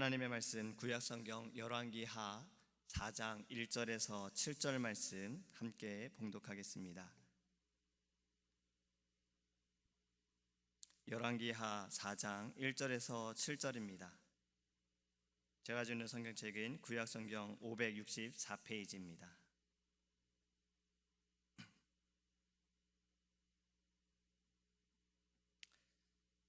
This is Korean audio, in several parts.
하나님의 말씀 구약성경 열왕기하 4장 1절에서 7절 말씀 함께 봉독하겠습니다. 열왕기하 4장 1절에서 7절입니다. 제가 주는 성경책은 구약성경 564페이지입니다.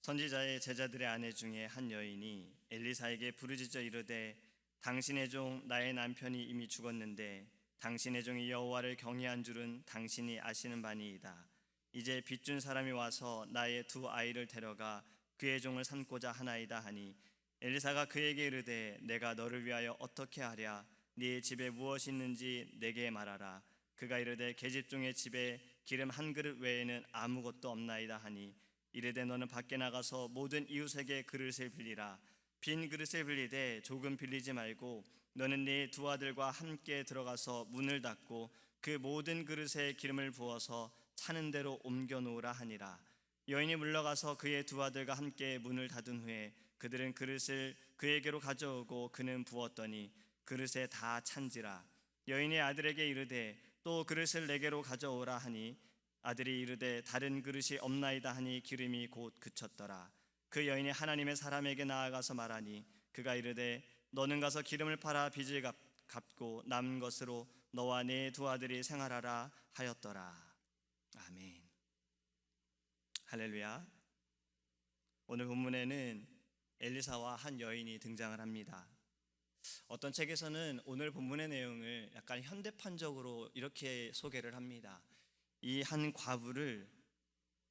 선지자의 제자들의 아내 중에 한 여인이 엘리사에게 부르짖어 이르되 당신의 종 나의 남편이 이미 죽었는데 당신의 종이 여호와를 경외한 줄은 당신이 아시는 바니이다. 이제 빚준 사람이 와서 나의 두 아이를 데려가 그의 종을 삼고자 하나이다 하니 엘리사가 그에게 이르되 내가 너를 위하여 어떻게 하랴? 네 집에 무엇이 있는지 내게 말하라. 그가 이르되 계집종의 집에 기름 한 그릇 외에는 아무것도 없나이다 하니 이르되 너는 밖에 나가서 모든 이웃에게 그릇을 빌리라. 빈 그릇을 빌리되 조금 빌리지 말고 너는 네 두 아들과 함께 들어가서 문을 닫고 그 모든 그릇에 기름을 부어서 차는 대로 옮겨 놓으라 하니라. 여인이 물러가서 그의 두 아들과 함께 문을 닫은 후에 그들은 그릇을 그에게로 가져오고 그는 부었더니 그릇에 다 찬지라. 여인이 아들에게 이르되 또 그릇을 내게로 가져오라 하니 아들이 이르되 다른 그릇이 없나이다 하니 기름이 곧 그쳤더라. 그 여인이 하나님의 사람에게 나아가서 말하니 그가 이르되 너는 가서 기름을 팔아 빚을 갚고 남은 것으로 너와 네 두 아들이 생활하라 하였더라. 아멘. 할렐루야. 오늘 본문에는 엘리사와 한 여인이 등장을 합니다. 어떤 책에서는 오늘 본문의 내용을 약간 현대판적으로 이렇게 소개를 합니다. 이 한 과부를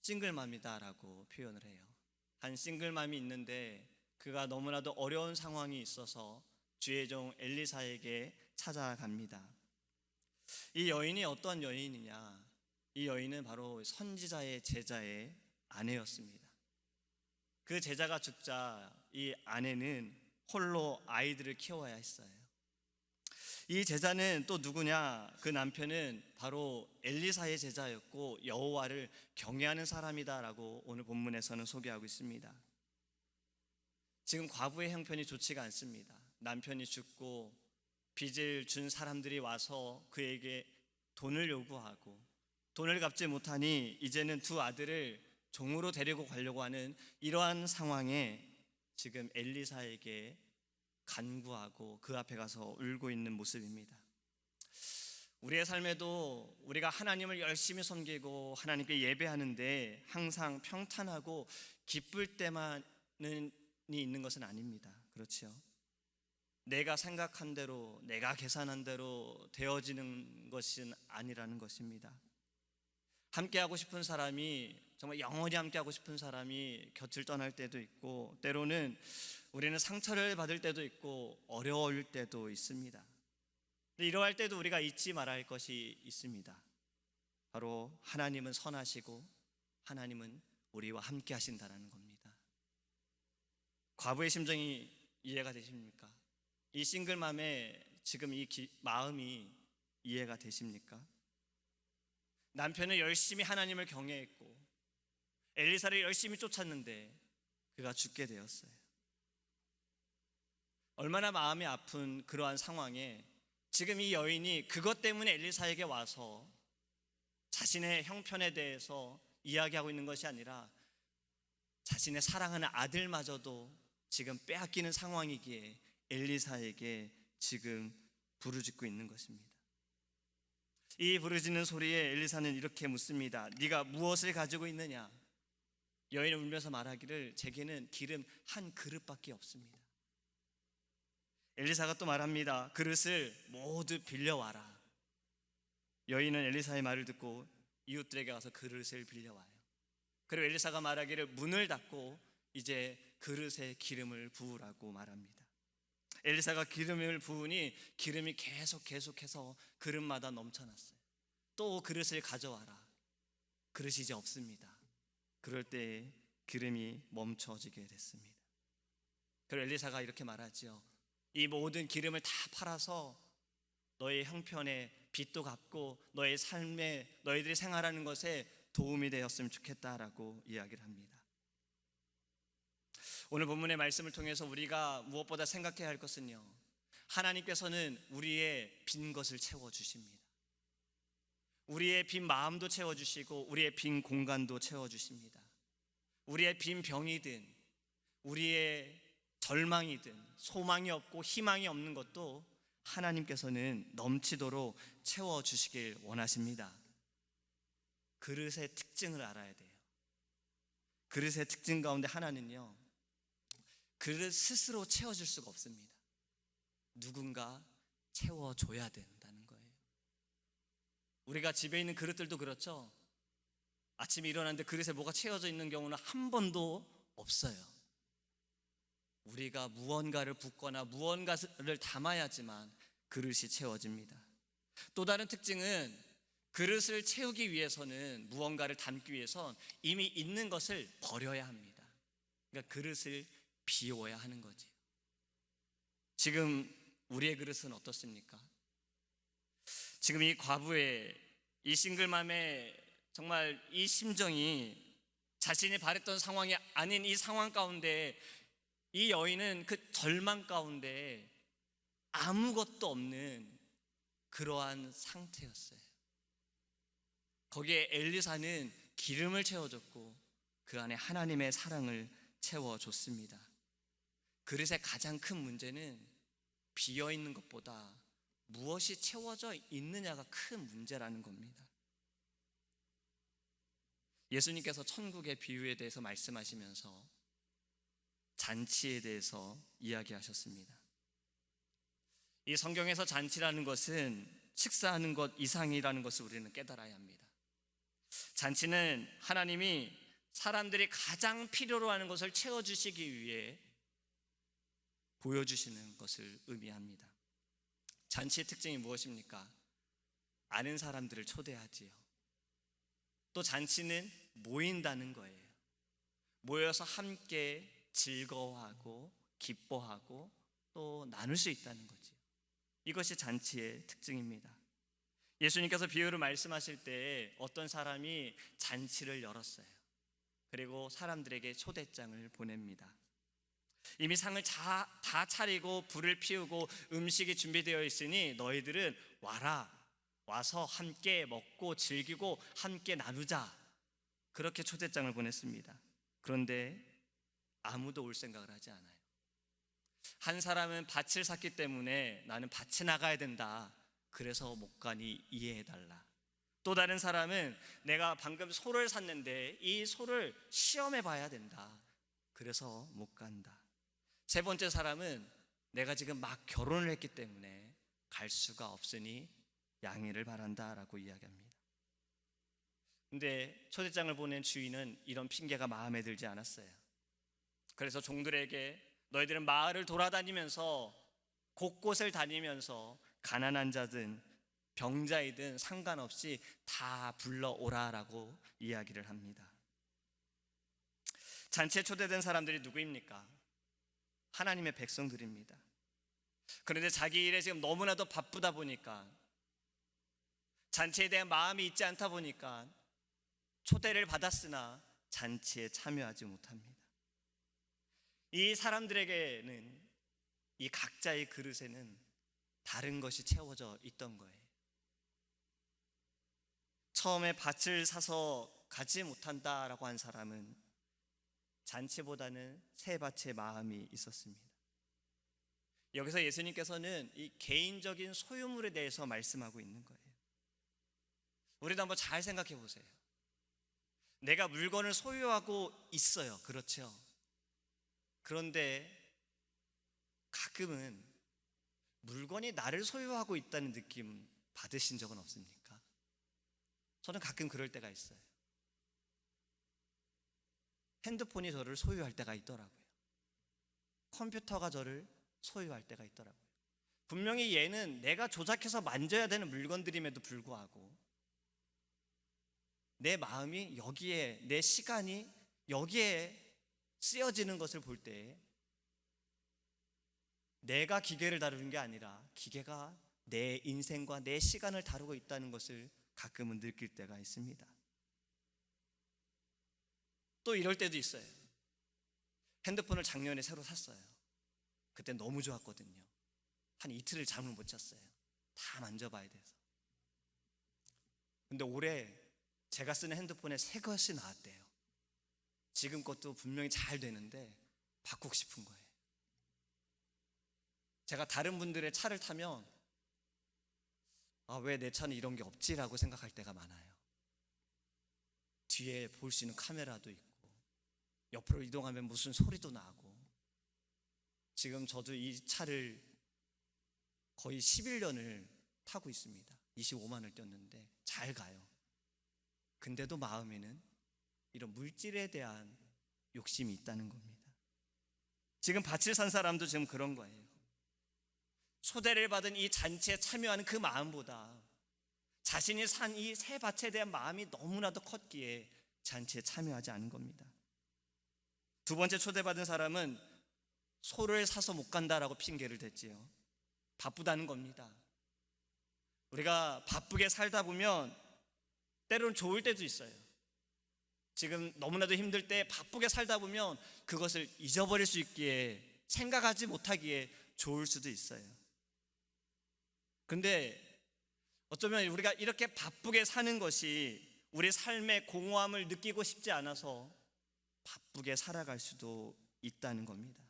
싱글맘이다라고 표현을 해요. 한 싱글맘이 있는데 그가 너무나도 어려운 상황이 있어서 주의 종 엘리사에게 찾아갑니다. 이 여인이 어떤 여인이냐? 이 여인은 바로 선지자의 제자의 아내였습니다. 그 제자가 죽자 이 아내는 홀로 아이들을 키워야 했어요. 이 제자는 또 누구냐? 그 남편은 바로 엘리사의 제자였고 여호와를 경외하는 사람이다라고 오늘 본문에서는 소개하고 있습니다. 지금 과부의 형편이 좋지가 않습니다. 남편이 죽고 빚을 준 사람들이 와서 그에게 돈을 요구하고 돈을 갚지 못하니 이제는 두 아들을 종으로 데리고 가려고 하는 이러한 상황에 지금 엘리사에게 간구하고 그 앞에 가서 울고 있는 모습입니다. 우리의 삶에도 우리가 하나님을 열심히 섬기고 하나님께 예배하는데 항상 평탄하고 기쁠 때만이 있는 것은 아닙니다. 그렇죠? 내가 생각한 대로 내가 계산한 대로 되어지는 것은 아니라는 것입니다. 함께하고 싶은 사람이 정말 영원히 함께하고 싶은 사람이 곁을 떠날 때도 있고 때로는 우리는 상처를 받을 때도 있고 어려울 때도 있습니다. 이러할 때도 우리가 잊지 말아야 할 것이 있습니다. 바로 하나님은 선하시고 하나님은 우리와 함께 하신다는 겁니다. 과부의 심정이 이해가 되십니까? 이 싱글맘의 지금 이 마음이 이해가 되십니까? 남편은 열심히 하나님을 경외했고 엘리사를 열심히 쫓았는데 그가 죽게 되었어요. 얼마나 마음이 아픈 그러한 상황에 지금 이 여인이 그것 때문에 엘리사에게 와서 자신의 형편에 대해서 이야기하고 있는 것이 아니라 자신의 사랑하는 아들마저도 지금 빼앗기는 상황이기에 엘리사에게 지금 부르짖고 있는 것입니다. 이 부르짖는 소리에 엘리사는 이렇게 묻습니다. 네가 무엇을 가지고 있느냐? 여인은 울면서 말하기를 제게는 기름 한 그릇밖에 없습니다. 엘리사가 또 말합니다. 그릇을 모두 빌려와라. 여인은 엘리사의 말을 듣고 이웃들에게 가서 그릇을 빌려와요. 그리고 엘리사가 말하기를 문을 닫고 이제 그릇에 기름을 부으라고 말합니다. 엘리사가 기름을 부으니 기름이 계속해서 그릇마다 넘쳐났어요. 또 그릇을 가져와라. 그릇이 이제 없습니다. 그럴 때 기름이 멈춰지게 됐습니다. 그리고 엘리사가 이렇게 말하죠. 이 모든 기름을 다 팔아서 너의 형편에 빚도 갚고 너의 삶에 너희들이 생활하는 것에 도움이 되었으면 좋겠다라고 이야기를 합니다. 오늘 본문의 말씀을 통해서 우리가 무엇보다 생각해야 할 것은요, 하나님께서는 우리의 빈 것을 채워주십니다. 우리의 빈 마음도 채워주시고 우리의 빈 공간도 채워주십니다. 우리의 빈 병이든 우리의 절망이든 소망이 없고 희망이 없는 것도 하나님께서는 넘치도록 채워주시길 원하십니다. 그릇의 특징을 알아야 돼요. 그릇의 특징 가운데 하나는요, 그릇 스스로 채워줄 수가 없습니다. 누군가 채워줘야 된다는 거예요. 우리가 집에 있는 그릇들도 그렇죠. 아침에 일어났는데 그릇에 뭐가 채워져 있는 경우는 한 번도 없어요. 우리가 무언가를 붓거나 무언가를 담아야지만 그릇이 채워집니다. 또 다른 특징은 그릇을 채우기 위해서는, 무언가를 담기 위해선 이미 있는 것을 버려야 합니다. 그러니까 그릇을 비워야 하는 거지. 지금 우리의 그릇은 어떻습니까? 지금 이 과부의, 이 싱글맘의 정말 이 심정이 자신이 바랬던 상황이 아닌 이 상황 가운데, 이 여인은 그 절망 가운데 아무것도 없는 그러한 상태였어요. 거기에 엘리사는 기름을 채워줬고 그 안에 하나님의 사랑을 채워줬습니다. 그릇의 가장 큰 문제는 비어있는 것보다 무엇이 채워져 있느냐가 큰 문제라는 겁니다. 예수님께서 천국의 비유에 대해서 말씀하시면서 잔치에 대해서 이야기하셨습니다. 이 성경에서 잔치라는 것은 식사하는 것 이상이라는 것을 우리는 깨달아야 합니다. 잔치는 하나님이 사람들이 가장 필요로 하는 것을 채워주시기 위해 보여주시는 것을 의미합니다. 잔치의 특징이 무엇입니까? 아는 사람들을 초대하지요. 또 잔치는 모인다는 거예요. 모여서 함께 즐거워하고 기뻐하고 또 나눌 수 있다는 거죠. 이것이 잔치의 특징입니다. 예수님께서 비유를 말씀하실 때 어떤 사람이 잔치를 열었어요. 그리고 사람들에게 초대장을 보냅니다. 이미 상을 다 차리고 불을 피우고 음식이 준비되어 있으니 너희들은 와라, 와서 함께 먹고 즐기고 함께 나누자, 그렇게 초대장을 보냈습니다. 그런데 아무도 올 생각을 하지 않아요. 한 사람은 밭을 샀기 때문에 나는 밭에 나가야 된다, 그래서 못 가니 이해해달라. 또 다른 사람은 내가 방금 소를 샀는데 이 소를 시험해 봐야 된다, 그래서 못 간다. 세 번째 사람은 내가 지금 막 결혼을 했기 때문에 갈 수가 없으니 양해를 바란다 라고 이야기합니다. 근데 초대장을 보낸 주인은 이런 핑계가 마음에 들지 않았어요. 그래서 종들에게 너희들은 마을을 돌아다니면서, 곳곳을 다니면서 가난한 자든 병자이든 상관없이 다 불러오라라고 이야기를 합니다. 잔치에 초대된 사람들이 누구입니까? 하나님의 백성들입니다. 그런데 자기 일에 지금 너무나도 바쁘다 보니까, 잔치에 대한 마음이 있지 않다 보니까 초대를 받았으나 잔치에 참여하지 못합니다. 이 사람들에게는, 이 각자의 그릇에는 다른 것이 채워져 있던 거예요. 처음에 밭을 사서 가지 못한다라고 한 사람은 잔치보다는 새 밭에 마음이 있었습니다. 여기서 예수님께서는 이 개인적인 소유물에 대해서 말씀하고 있는 거예요. 우리도 한번 잘 생각해 보세요. 내가 물건을 소유하고 있어요. 그렇죠? 그런데 가끔은 물건이 나를 소유하고 있다는 느낌 받으신 적은 없습니까? 저는 가끔 그럴 때가 있어요. 핸드폰이 저를 소유할 때가 있더라고요. 컴퓨터가 저를 소유할 때가 있더라고요. 분명히 얘는 내가 조작해서 만져야 되는 물건들임에도 불구하고 내 마음이 여기에, 내 시간이 여기에 쓰여지는 것을 볼 때 내가 기계를 다루는 게 아니라 기계가 내 인생과 내 시간을 다루고 있다는 것을 가끔은 느낄 때가 있습니다. 또 이럴 때도 있어요. 핸드폰을 작년에 새로 샀어요. 그때 너무 좋았거든요. 한 이틀을 잠을 못 잤어요. 다 만져봐야 돼서. 근데 올해 제가 쓰는 핸드폰에 새 것이 나왔대요. 지금 것도 분명히 잘 되는데 바꾸고 싶은 거예요. 제가 다른 분들의 차를 타면 왜 내 차는 이런 게 없지라고 생각할 때가 많아요. 뒤에 볼 수 있는 카메라도 있고 옆으로 이동하면 무슨 소리도 나고. 지금 저도 이 차를 거의 11년을 타고 있습니다. 25만을 뛰었는데 잘 가요. 근데도 마음에는 이런 물질에 대한 욕심이 있다는 겁니다. 지금 밭을 산 사람도 지금 그런 거예요. 초대를 받은 이 잔치에 참여하는 그 마음보다 자신이 산 이 새 밭에 대한 마음이 너무나도 컸기에 잔치에 참여하지 않은 겁니다. 두 번째 초대받은 사람은 소를 사서 못 간다라고 핑계를 댔지요. 바쁘다는 겁니다. 우리가 바쁘게 살다 보면 때로는 좋을 때도 있어요. 지금 너무나도 힘들 때 바쁘게 살다 보면 그것을 잊어버릴 수 있기에, 생각하지 못하기에 좋을 수도 있어요. 근데 어쩌면 우리가 이렇게 바쁘게 사는 것이 우리 삶의 공허함을 느끼고 싶지 않아서 바쁘게 살아갈 수도 있다는 겁니다.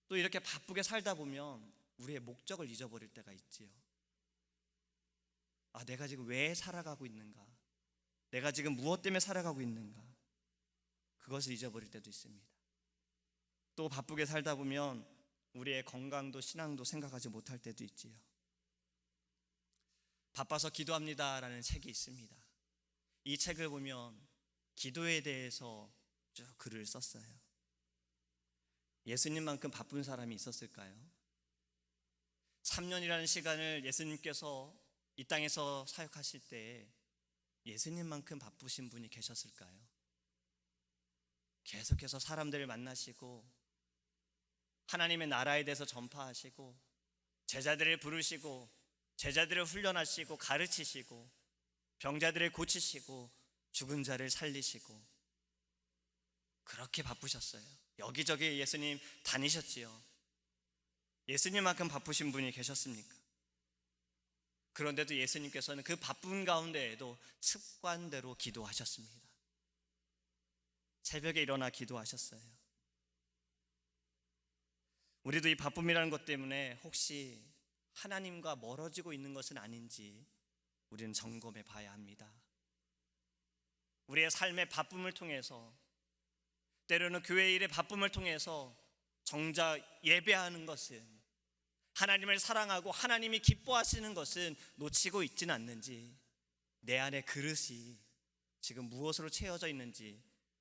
또 이렇게 바쁘게 살다 보면 우리의 목적을 잊어버릴 때가 있지요. 내가 지금 왜 살아가고 있는가? 내가 지금 무엇 때문에 살아가고 있는가? 그것을 잊어버릴 때도 있습니다. 또 바쁘게 살다 보면 우리의 건강도 신앙도 생각하지 못할 때도 있지요. 바빠서 기도합니다라는 책이 있습니다. 이 책을 보면 기도에 대해서 쭉 글을 썼어요. 예수님만큼 바쁜 사람이 있었을까요? 3년이라는 시간을 예수님께서 이 땅에서 사역하실 때 예수님만큼 바쁘신 분이 계셨을까요? 계속해서 사람들을 만나시고 하나님의 나라에 대해서 전파하시고 제자들을 부르시고 제자들을 훈련하시고 가르치시고 병자들을 고치시고 죽은 자를 살리시고 그렇게 바쁘셨어요. 여기저기 예수님 다니셨지요. 예수님만큼 바쁘신 분이 계셨습니까? 그런데도 예수님께서는 그 바쁜 가운데에도 습관대로 기도하셨습니다. 새벽에 일어나 기도하셨어요. 우리도 이 바쁨이라는 것 때문에 혹시 하나님과 멀어지고 있는 것은 아닌지 우리는 점검해 봐야 합니다. 우리의 삶의 바쁨을 통해서, 때로는 교회 일의 바쁨을 통해서 정작 예배하는 것은, 하나님을 사랑하고 하나님이 기뻐하시는 것은 놓치고 있지는 않는지, 내 안의 그릇이 지금 무엇으로 채워져 있는지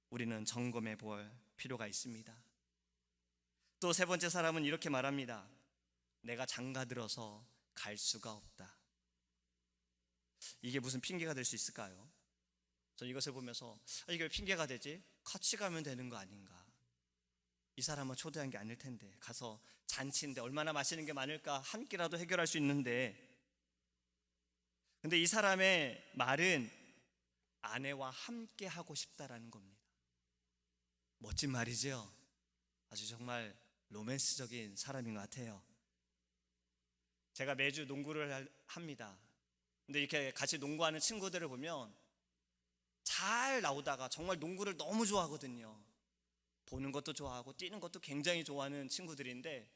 우리는 점검해 볼 필요가 있습니다. 또 세 번째 사람은 이렇게 말합니다. 내가 장가들어서 갈 수가 없다. 이게 무슨 핑계가 될 수 있을까요? 저는 이것을 보면서 이게 왜 핑계가 되지? 같이 가면 되는 거 아닌가? 이 사람은 초대한 게 아닐 텐데, 가서 잔치인데 얼마나 맛있는 게 많을까? 한 끼라도 해결할 수 있는데. 근데 이 사람의 말은 아내와 함께 하고 싶다라는 겁니다. 멋진 말이죠? 아주 정말 로맨스적인 사람인 것 같아요. 제가 매주 농구를 합니다. 근데 이렇게 같이 농구하는 친구들을 보면 잘 나오다가 정말 농구를 너무 좋아하거든요. 보는 것도 좋아하고 뛰는 것도 굉장히 좋아하는 친구들인데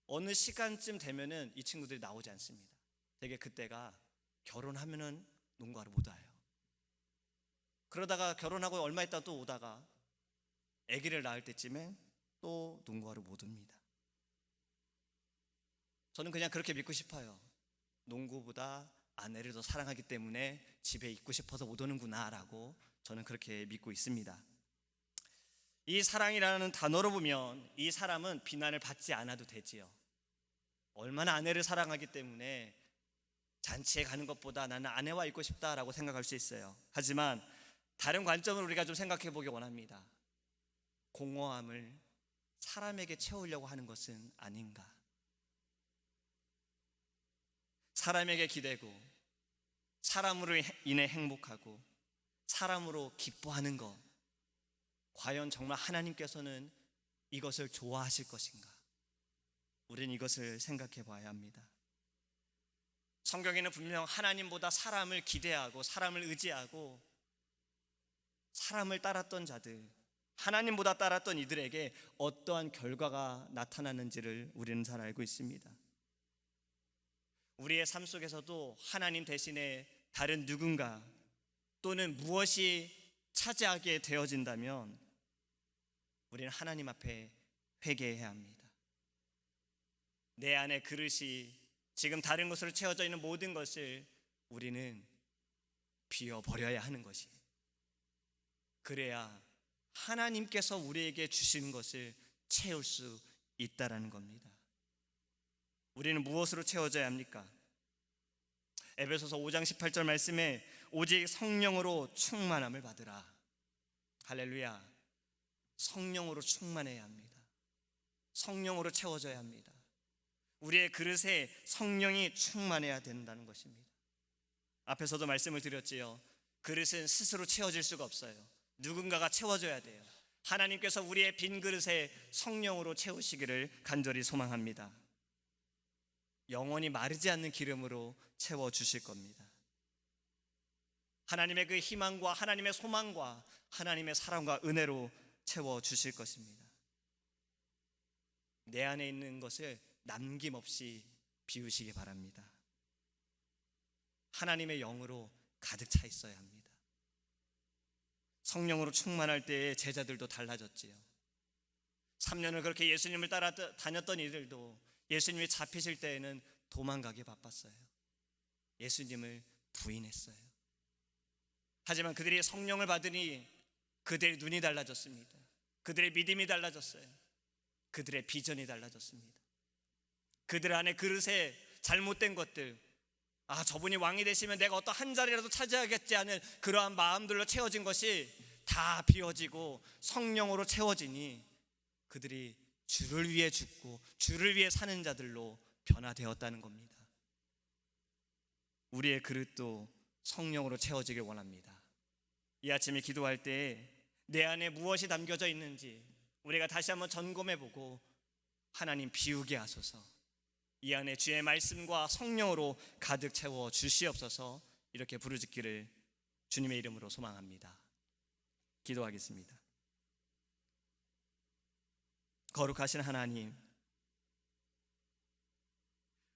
어느 시간쯤 되면은 이 친구들이 나오지 않습니다. 되게 그때가 결혼하면은 농구하러 못 와요. 그러다가 결혼하고 얼마 있다 또 오다가 아기를 낳을 때쯤에 또 농구하러 못 옵니다. 저는 그냥 그렇게 믿고 싶어요. 농구보다 아내를 더 사랑하기 때문에 집에 있고 싶어서 못 오는구나 라고 저는 그렇게 믿고 있습니다. 이 사랑이라는 단어로 보면 이 사람은 비난을 받지 않아도 되지요. 얼마나 아내를 사랑하기 때문에 잔치에 가는 것보다 나는 아내와 있고 싶다라고 생각할 수 있어요. 하지만 다른 관점을 우리가 좀 생각해 보기 원합니다. 공허함을 사람에게 채우려고 하는 것은 아닌가? 사람에게 기대고 사람으로 인해 행복하고 사람으로 기뻐하는 것, 과연 정말 하나님께서는 이것을 좋아하실 것인가? 우리는 이것을 생각해 봐야 합니다. 성경에는 분명 하나님보다 사람을 기대하고 사람을 의지하고 사람을 따랐던 자들, 하나님보다 따랐던 이들에게 어떠한 결과가 나타나는지를 우리는 잘 알고 있습니다. 우리의 삶 속에서도 하나님 대신에 다른 누군가 또는 무엇이 차지하게 되어진다면 우리는 하나님 앞에 회개해야 합니다. 내 안에 그릇이 지금 다른 것으로 채워져 있는 모든 것을 우리는 비워버려야 하는 것이에요. 그래야 하나님께서 우리에게 주시는 것을 채울 수 있다라는 겁니다. 우리는 무엇으로 채워져야 합니까? 에베소서 5장 18절 말씀에 오직 성령으로 충만함을 받으라. 할렐루야. 성령으로 충만해야 합니다. 성령으로 채워져야 합니다. 우리의 그릇에 성령이 충만해야 된다는 것입니다. 앞에서도 말씀을 드렸지요. 그릇은 스스로 채워질 수가 없어요. 누군가가 채워줘야 돼요. 하나님께서 우리의 빈 그릇에 성령으로 채우시기를 간절히 소망합니다. 영원히 마르지 않는 기름으로 채워주실 겁니다. 하나님의 그 희망과 하나님의 소망과 하나님의 사랑과 은혜로 채워주실 것입니다. 내 안에 있는 것을 남김없이 비우시기 바랍니다. 하나님의 영으로 가득 차 있어야 합니다. 성령으로 충만할 때의 제자들도 달라졌지요. 3년을 그렇게 예수님을 따라 다녔던 이들도 예수님이 잡히실 때에는 도망가기 바빴어요. 예수님을 부인했어요. 하지만 그들이 성령을 받으니 그들의 눈이 달라졌습니다. 그들의 믿음이 달라졌어요. 그들의 비전이 달라졌습니다. 그들 안에 그릇에 잘못된 것들, 저분이 왕이 되시면 내가 어떤 한 자리라도 차지하겠지 하는 그러한 마음들로 채워진 것이 다 비워지고 성령으로 채워지니 그들이 주를 위해 죽고 주를 위해 사는 자들로 변화되었다는 겁니다. 우리의 그릇도 성령으로 채워지길 원합니다. 이 아침에 기도할 때 내 안에 무엇이 담겨져 있는지 우리가 다시 한번 점검해보고 하나님 비우게 하소서, 이 안에 주의 말씀과 성령으로 가득 채워 주시옵소서, 이렇게 부르짖기를 주님의 이름으로 소망합니다. 기도하겠습니다. 거룩하신 하나님,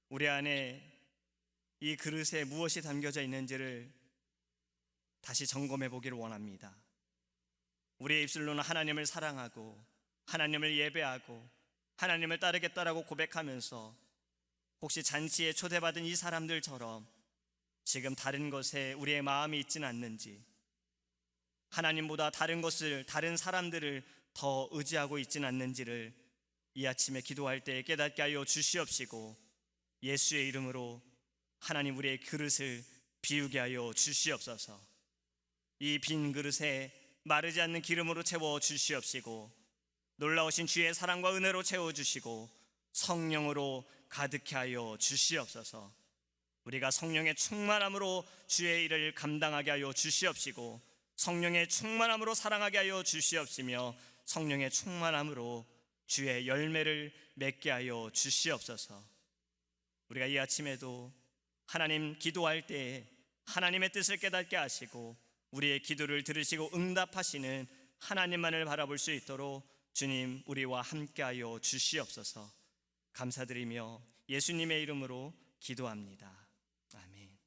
우리 안에 이 그릇에 무엇이 담겨져 있는지를 다시 점검해 보기를 원합니다. 우리의 입술로는 하나님을 사랑하고 하나님을 예배하고 하나님을 따르겠다라고 고백하면서 혹시 잔치에 초대받은 이 사람들처럼 지금 다른 것에 우리의 마음이 있지는 않는지, 하나님보다 다른 것을, 다른 사람들을 더 의지하고 있지는 않는지를 이 아침에 기도할 때 깨닫게 하여 주시옵시고, 예수의 이름으로 하나님 우리의 그릇을 비우게 하여 주시옵소서. 이 빈 그릇에 마르지 않는 기름으로 채워 주시옵시고, 놀라우신 주의 사랑과 은혜로 채워주시고 성령으로 가득해 하여 주시옵소서. 우리가 성령의 충만함으로 주의 일을 감당하게 하여 주시옵시고, 성령의 충만함으로 사랑하게 하여 주시옵시며, 성령의 충만함으로 주의 열매를 맺게 하여 주시옵소서. 우리가 이 아침에도 하나님 기도할 때에 하나님의 뜻을 깨닫게 하시고 우리의 기도를 들으시고 응답하시는 하나님만을 바라볼 수 있도록 주님 우리와 함께하여 주시옵소서. 감사드리며 예수님의 이름으로 기도합니다. 아멘.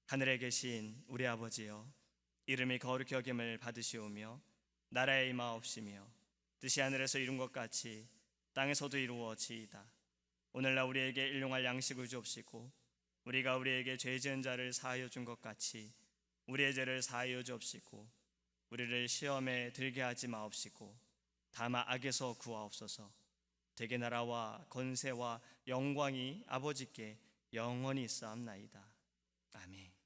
하늘에 계신 우리 아버지여, 이름이 거룩히 여김을 받으시오며 나라의 임하옵시며 뜻이 하늘에서 이룬 것 같이 땅에서도 이루어지이다. 오늘날 우리에게 일용할 양식을 주옵시고 우리가 우리에게 죄 지은 자를 사하여 준 것 같이 우리의 죄를 사하여 주옵시고 우리를 시험에 들게 하지 마옵시고 다만 악에서 구하옵소서. 대개 나라와 권세와 영광이 아버지께 영원히 있사옵나이다. 아멘.